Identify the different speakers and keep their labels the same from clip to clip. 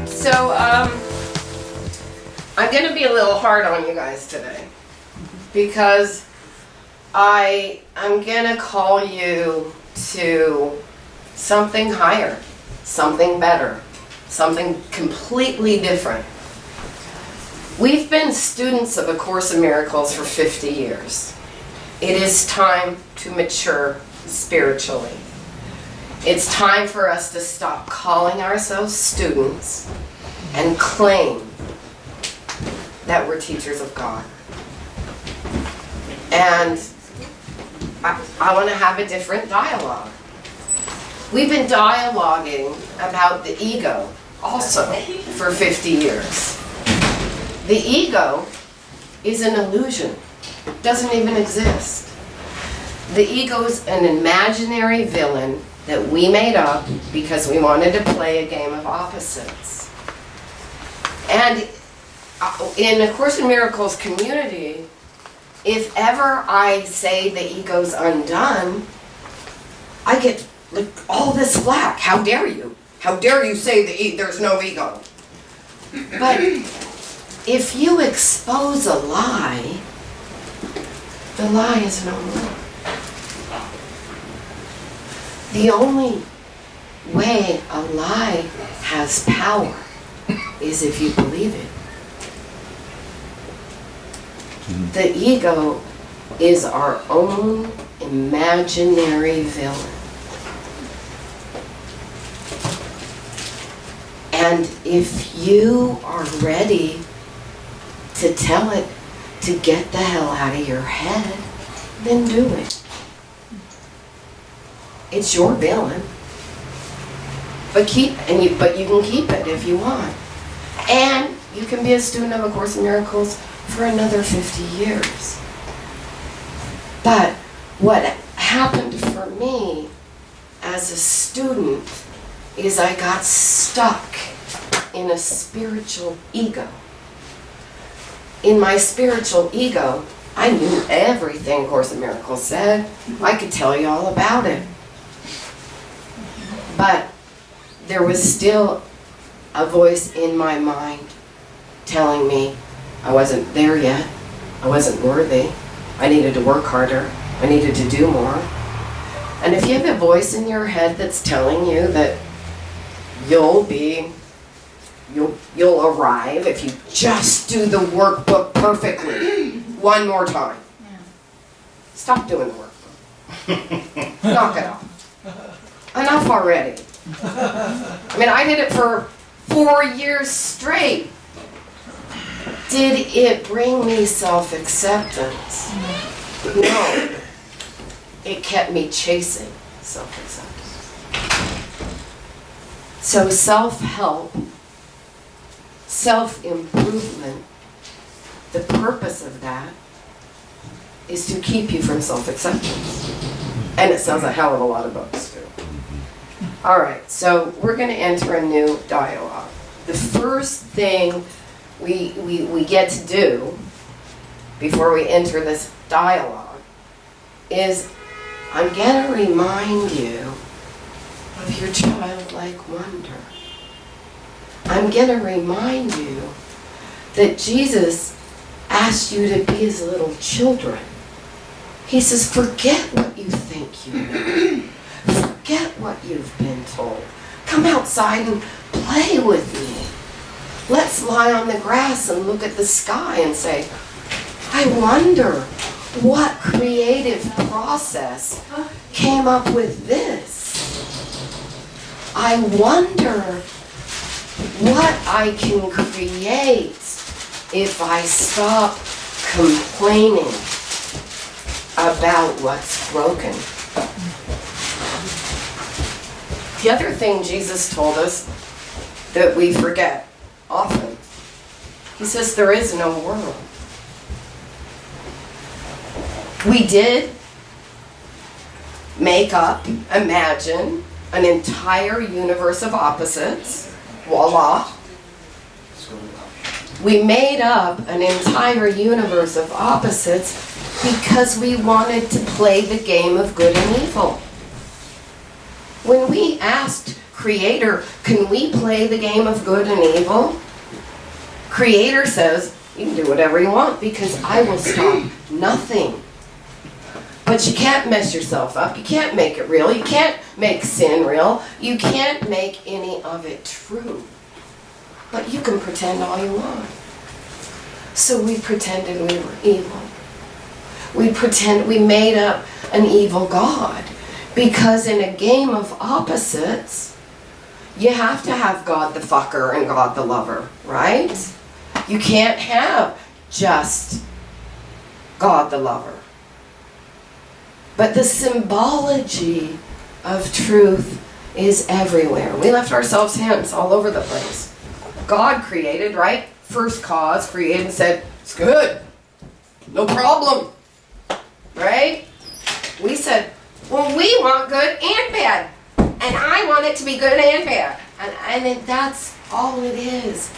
Speaker 1: So, I'm going to be a little hard on you guys today because I'm going to call you to something higher, something better, something completely different. We've been students of A Course in Miracles for 50 years. It is time to mature spiritually. It's time for us to stop calling ourselves students and claim that we're teachers of God. And I want to have a different dialogue. We've been dialoguing about the ego also for 50 years. The ego is an illusion. It doesn't even exist. The ego is an imaginary villain that we made up because we wanted to play a game of opposites. And in A Course in Miracles community, if ever I say the ego's undone, I get like all this flack. How dare you? How dare you say there's no ego? But if you expose a lie, the lie is no more. The only way a lie has power is if you believe it. The ego is our own imaginary villain. And if you are ready to tell it to get the hell out of your head, then do it. It's your villain. But you can keep it if you want. And you can be a student of A Course in Miracles for another 50 years. But what happened for me as a student is I got stuck in a spiritual ego. In my spiritual ego, I knew everything A Course in Miracles said. I could tell you all about it. But there was still a voice in my mind telling me I wasn't there yet. I wasn't worthy. I needed to work harder. I needed to do more. And if you have a voice in your head that's telling you that you'll arrive if you just do the workbook perfectly one more time. Stop doing the workbook. Knock it off. Enough already. I mean, I did it for 4 years straight. Did it bring me self-acceptance? No. It kept me chasing self-acceptance. So self-help, self-improvement, the purpose of that is to keep you from self-acceptance. And it sells a hell of a lot of books too. All right, so we're going to enter a new dialogue. The first thing we get to do before we enter this dialogue is I'm going to remind you of your childlike wonder. I'm going to remind you that Jesus asked you to be his little children. He says, forget what you think you know. Forget what you've been told. Come outside and play with me. Let's lie on the grass and look at the sky and say, I wonder what creative process came up with this. I wonder what I can create if I stop complaining about what's broken. The other thing Jesus told us that we forget often He says there is no world. We did make up, imagine, an entire universe of opposites. Voila. We made up an entire universe of opposites because we wanted to play the game of good and evil. When we asked Creator, can we play the game of good and evil? Creator says, you can do whatever you want because I will stop nothing. But you can't mess yourself up. You can't make it real. You can't make sin real. You can't make any of it true. But you can pretend all you want. So we pretended we were evil. We made up an evil God. Because in a game of opposites, you have to have God the fucker and God the lover, right? You can't have just God the lover. But the symbology of truth is everywhere. We left ourselves hints all over the place. God created, right? First cause created and said, it's good. No problem. Right? We said, well, we want good and bad. And I want it to be good and bad. And that's all it is.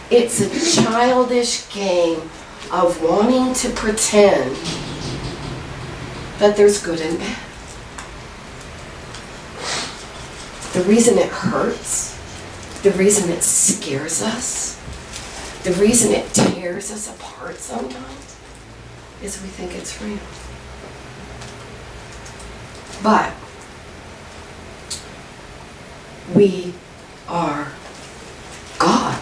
Speaker 1: It's a childish game of wanting to pretend that there's good and bad. The reason it hurts, the reason it scares us, the reason it tears us apart sometimes is we think it's real. But we are God.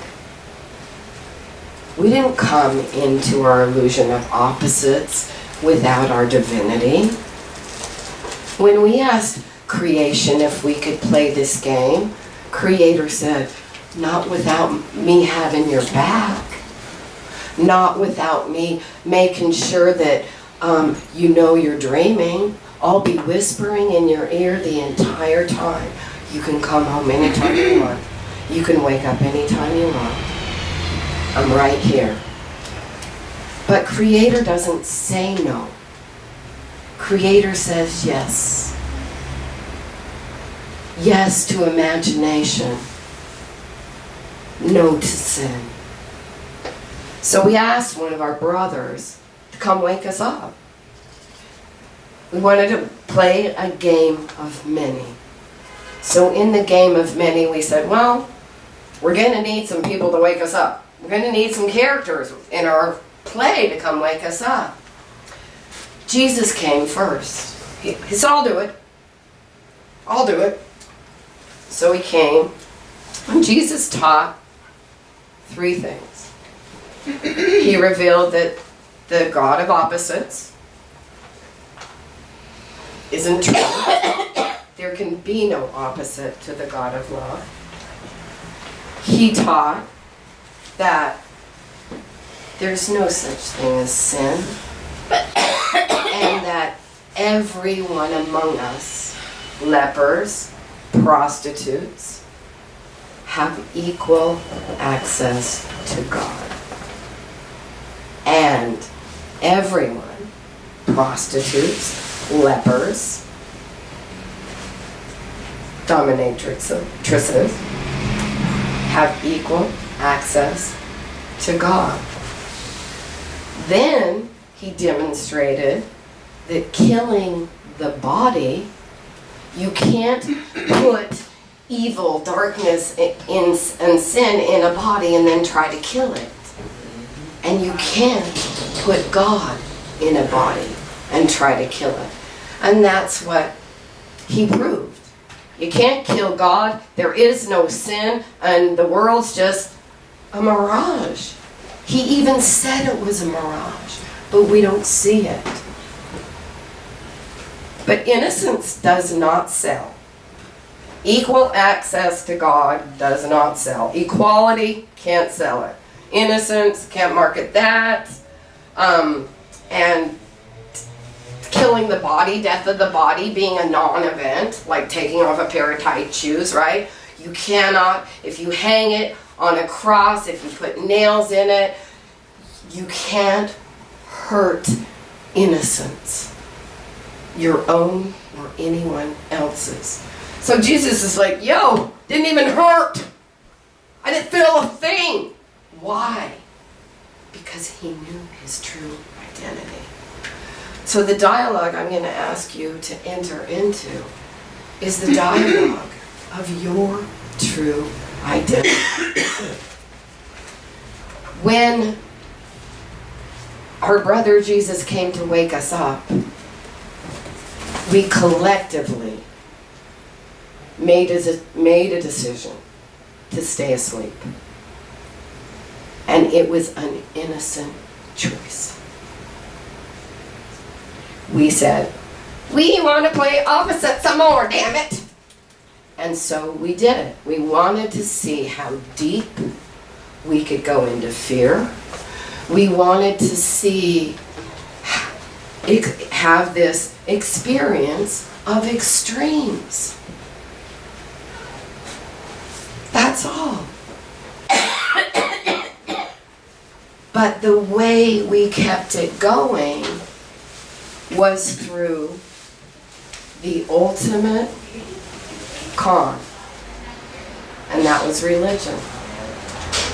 Speaker 1: We didn't come into our illusion of opposites without our divinity. When we asked creation if we could play this game, Creator said, not without me having your back. Not without me making sure that you know you're dreaming. I'll be whispering in your ear the entire time. You can come home anytime you want. You can wake up anytime you want. I'm right here. But Creator doesn't say no. Creator says yes. Yes to imagination. No to sin. So we asked one of our brothers to come wake us up. We wanted to play a game of many. So in the game of many, we said, well, we're going to need some people to wake us up. We're going to need some characters in our play to come wake us up. Jesus came first. He said, I'll do it. I'll do it. So he came. And Jesus taught three things. He revealed that the God of opposites isn't true. There can be no opposite to the God of love. He taught that there's no such thing as sin, and that everyone among us, lepers, prostitutes, have equal access to God. And everyone, prostitutes, lepers, dominatrixes, have equal access to God. Then he demonstrated that killing the body, you can't put evil, darkness, and sin in a body and then try to kill it. And you can't put God in a body and try to kill it. And that's what he proved. You can't kill God, there is no sin, and the world's just a mirage. He even said it was a mirage, but we don't see it. But innocence does not sell. Equal access to God does not sell. Equality can't sell it. Innocence can't market that. And killing the body, death of the body being a non-event, like taking off a pair of tight shoes, right? You cannot, if you hang it on a cross, if you put nails in it, You can't hurt innocence, your own or anyone else's. So Jesus is like, yo, didn't even hurt. I didn't feel a thing. Why? Because he knew his true identity. So the dialogue I'm going to ask you to enter into is the dialogue of your true identity. When our brother Jesus came to wake us up, we collectively made a decision to stay asleep. And it was an innocent choice. We said, we want to play opposite some more, damn it. And so we did it. We wanted to see how deep we could go into fear. We wanted to see, have this experience of extremes. That's all. But the way we kept it going was through the ultimate con, and that was religion.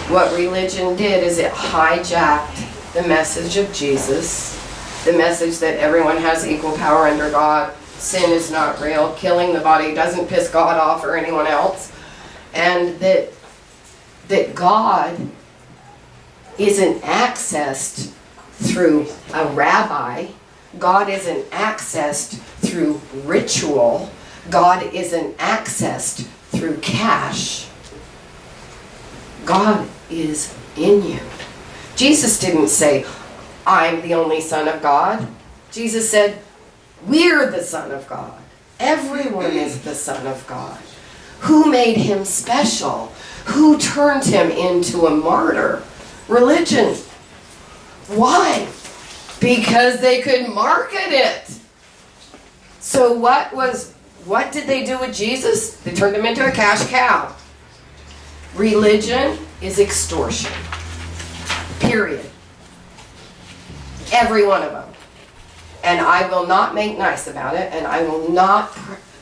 Speaker 1: What religion did is it hijacked the message of Jesus, the message that everyone has equal power under God, sin is not real, killing the body doesn't piss God off or anyone else, and that God isn't accessed through a rabbi. God isn't accessed through ritual. God isn't accessed through cash. God is in you. Jesus didn't say, I'm the only Son of God. Jesus said, we're the Son of God. Everyone is the Son of God. Who made him special? Who turned him into a martyr? Religion. Why? Because they could market it. So what did they do with Jesus? They turned him into a cash cow. Religion is extortion. Period. Every one of them. And I will not make nice about it, and I will not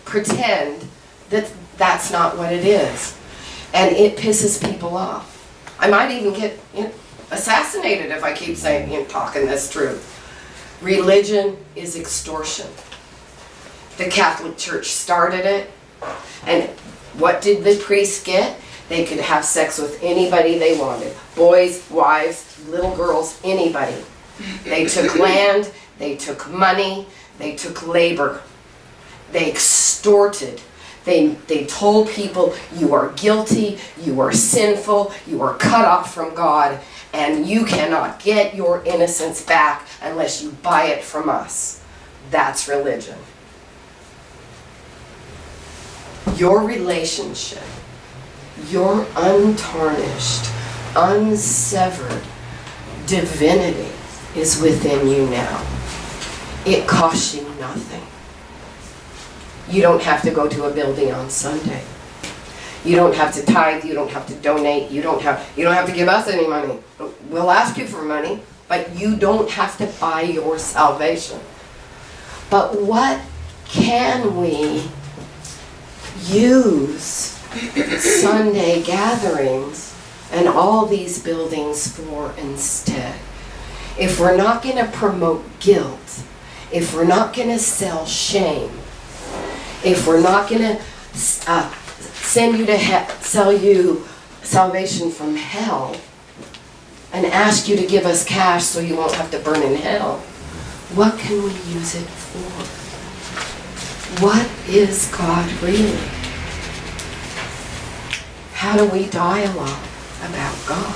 Speaker 1: pretend that that's not what it is. And it pisses people off. I might even get assassinated if I keep saying, talking this truth. Religion is extortion. The Catholic Church started it, and what did the priests get? They could have sex with anybody they wanted. Boys, wives, little girls, anybody. They took land, they took money, they took labor. They extorted. They told people, you are guilty, you are sinful, you are cut off from God, and you cannot get your innocence back unless you buy it from us. That's religion. Your relationship, your untarnished, unsevered divinity is within you now. It costs you nothing. You don't have to go to a building on Sunday. You don't have to tithe, you don't have to donate, you don't have to give us any money. We'll ask you for money, but you don't have to buy your salvation. But what can we use Sunday gatherings and all these buildings for instead? If we're not going to promote guilt, if we're not going to sell shame, if we're not going to send you to sell you salvation from hell and ask you to give us cash so you won't have to burn in hell, what can we use it for? What is God really? How do we dialogue about God?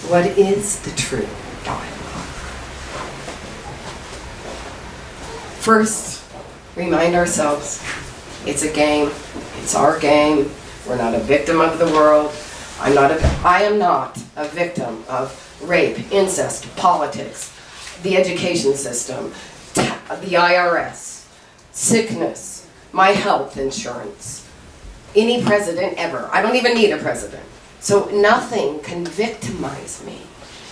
Speaker 1: What is the true dialogue? First, remind ourselves, it's a game, it's our game, we're not a victim of the world. I am not a victim of rape, incest, politics, the education system, the IRS, sickness, my health insurance, any president ever. I don't even need a president. So nothing can victimize me.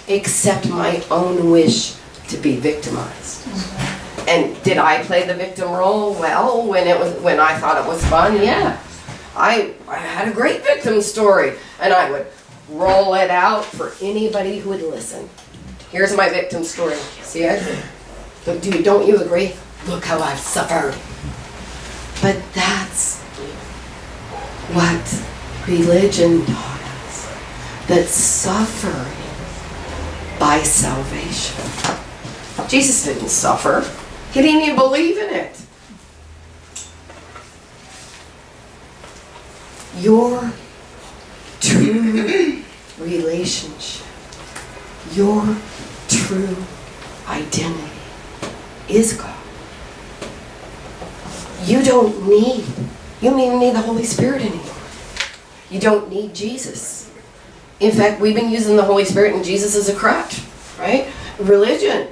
Speaker 1: accept my own wish to be victimized. And did I play the victim role? Well, when I thought it was fun, yeah. I had a great victim story, and I would roll it out for anybody who would listen. Here's my victim story. See it? Don't you agree? Look how I've suffered. But that's what religion taught us. That suffering by salvation. Jesus didn't suffer. He didn't even believe in it. Your true relationship, your true identity is God. You don't even need the Holy Spirit anymore. You don't need Jesus. In fact, we've been using the Holy Spirit and Jesus as a crutch, right? Religion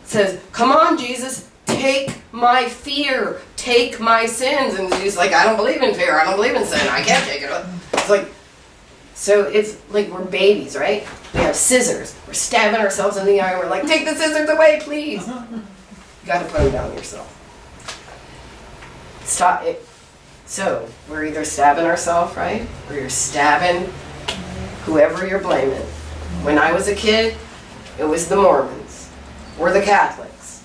Speaker 1: says, come on, Jesus, take my fear, take my sins. And he's like, I don't believe in fear, I don't believe in sin, I can't take it. It's like, so it's like we're babies, right? We have scissors. We're stabbing ourselves in the eye. We're like, take the scissors away, please. You got to put them down yourself. Stop it. So we're either stabbing ourselves, right? Or you're stabbing whoever you're blaming. When I was a kid, it was the Mormons or the Catholics.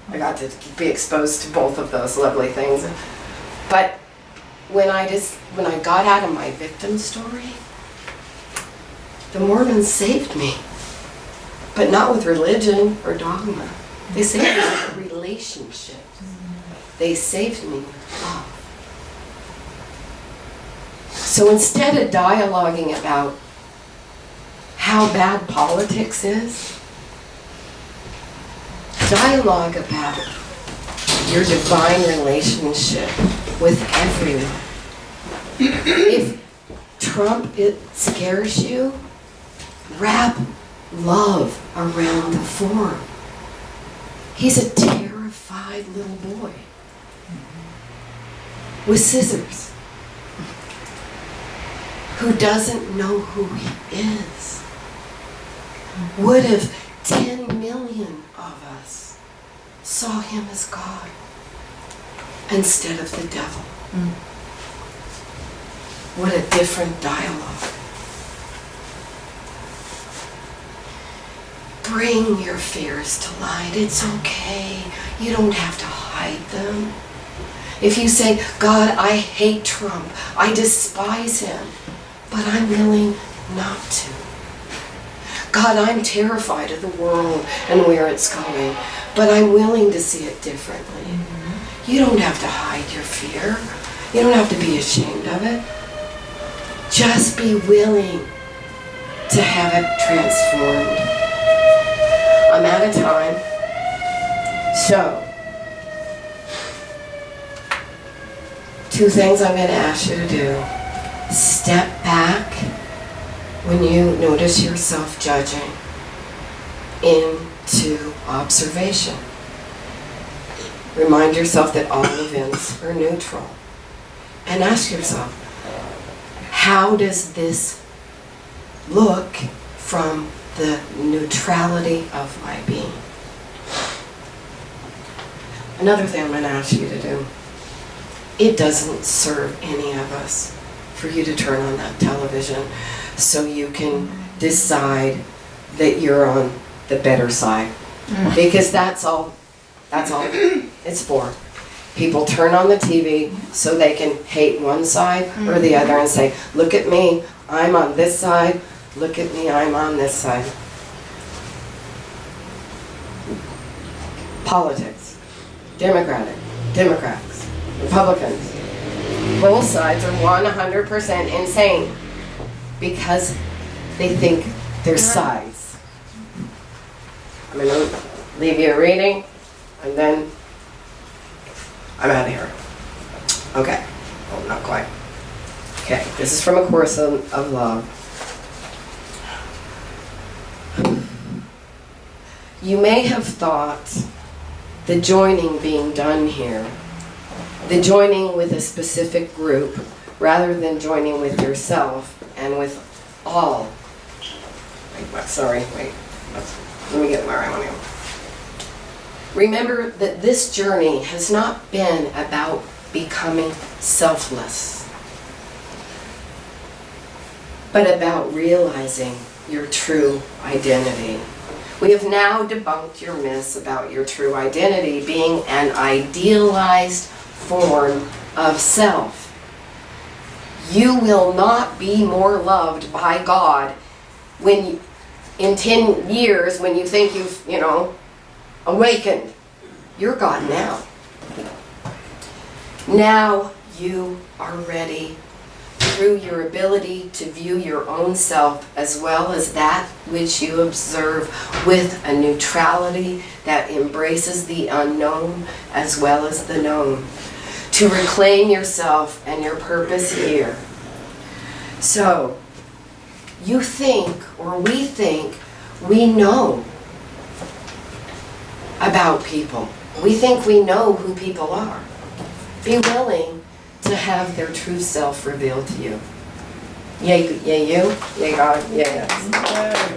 Speaker 1: I got to be exposed to both of those lovely things. But when I got out of my victim story, the Mormons saved me. But not with religion or dogma. They saved me with a relationship. They saved me with love. So instead of dialoguing about how bad politics is, dialogue about your divine relationship with everyone. If Trump scares you, wrap love around the form. He's a terrified little boy with scissors who doesn't know who he is. What if 10 million of us saw him as God instead of the devil? What a different dialogue. Bring your fears to light. It's okay. You don't have to hide them. If you say, God, I hate Trump, I despise him, but I'm willing not to. God, I'm terrified of the world and where it's going, but I'm willing to see it differently. You don't have to hide your fear. You don't have to be ashamed of it. Just be willing to have it transformed. I'm out of time. So, 2 things I'm going to ask you to do. Step back when you notice yourself judging into observation. Remind yourself that all events are neutral. And ask yourself, how does this look from the neutrality of my being? Another thing I'm going to ask you to do. It doesn't serve any of us for you to turn on that television so you can decide that you're on the better side. Because that's all it's for. People turn on the TV so they can hate one side or the other and say, look at me, I'm on this side, look at me, I'm on this side. Politics. Democrats, Republicans. Both sides are 100% insane because they think they're sides. I'm going to leave you a reading and then I'm out of here. Okay. Oh, not quite. Okay, this is from A Course of Love. You may have thought the joining being done here, the joining with a specific group, rather than joining with yourself and with all. Sorry, wait. Let me get where I want to go. Remember that this journey has not been about becoming selfless, but about realizing your true identity. We have now debunked your myths about your true identity being an idealized form of self. You will not be more loved by God when in 10 years when you think you've, awakened. You're God now. Now you are ready through your ability to view your own self as well as that which you observe with a neutrality that embraces the unknown as well as the known. To reclaim yourself and your purpose here. So, you think, or we think, we know about people. We think we know who people are. Be willing to have their true self revealed to you. Yay, you. Yay, God. Yay, us.